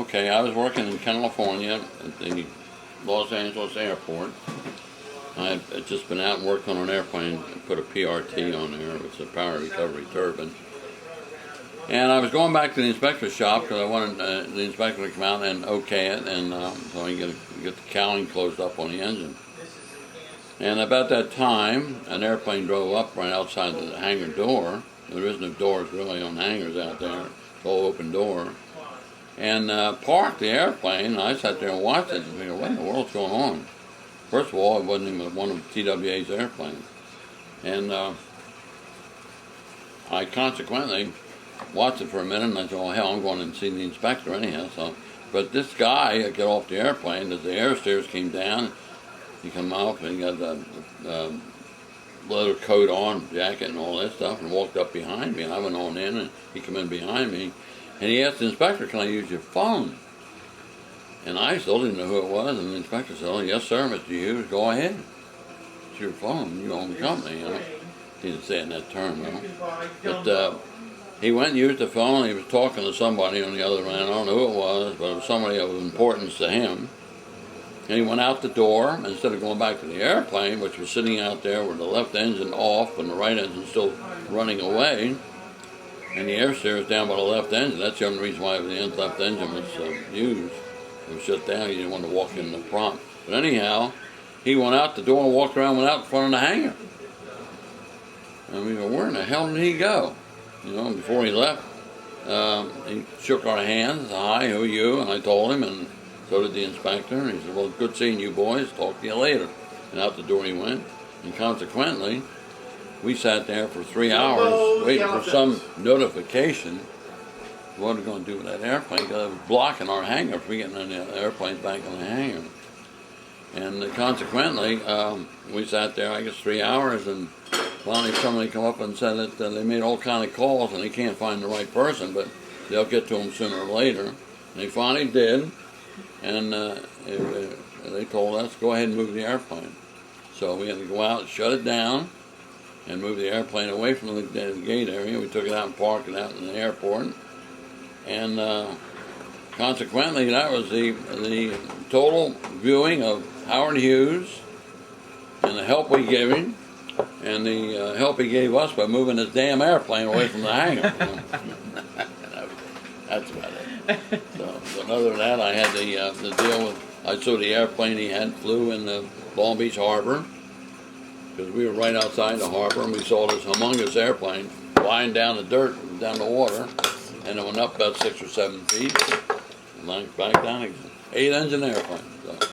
Okay, I was working in California at the Los Angeles airport. I had just been out and worked on an airplane, put a PRT on there, it's a power recovery turbine. And I was going back to the inspector's shop because I wanted the inspector to come out and okay it, and so I can get the cowling closed up on the engine. And about that time, an airplane drove up right outside the hangar door. There is no doors really on hangars out there. It's all open door. And parked the airplane. And I sat there and watched it and figured, what in the world's going on? First of all, it wasn't even one of TWA's airplanes. And I consequently watched it for a minute, and I said, well, hell, I'm going and see the inspector anyhow. So, but this guy got off the airplane as the air stairs came down. He come up and he got the leather coat on, jacket and all that stuff, and walked up behind me. And I went on in, and he came in behind me, and he asked the inspector, can I use your phone? And I still didn't know who it was, and the inspector said, oh, yes, sir, Mr. Hughes, go ahead. It's your phone, you own the company, you know. He didn't say it in that term, though. But he went and used the phone, and he was talking to somebody on the other end. I don't know who it was, but it was somebody of importance to him. And he went out the door, instead of going back to the airplane, which was sitting out there with the left engine off and the right engine still running away, and the air steer is down by the left engine. That's the only reason why the left engine was used. It was shut down. He didn't want to walk in the prompt. But anyhow, he went out the door and walked around, went out in front of the hangar. And we go, where in the hell did he go? You know, before he left, he shook our hands. Hi, who are you? And I told him, and so did the inspector. And he said, well, good seeing you boys. Talk to you later. And out the door he went. And consequently, we sat there for 3 hours waiting for some notification. What are we going to do with that airplane? Because it was blocking our hangar from getting the airplanes back in the hangar. And consequently, we sat there, I guess, 3 hours, and finally somebody come up and said that they made all kind of calls and they can't find the right person, but they'll get to him sooner or later. And they finally did, and they told us, go ahead and move the airplane. So we had to go out and shut it down and move the airplane away from the gate area. We took it out and parked it out in the airport. And consequently, that was the total viewing of Howard Hughes and the help we gave him and the help he gave us by moving his damn airplane away from the hangar. That's about it. So other than that, I had the deal with, I saw the airplane he had flew in the Long Beach harbor, because we were right outside the harbor, and we saw this humongous airplane flying down the dirt, down the water, and it went up about 6 or 7 feet, and back down again. 8-engine airplane. So.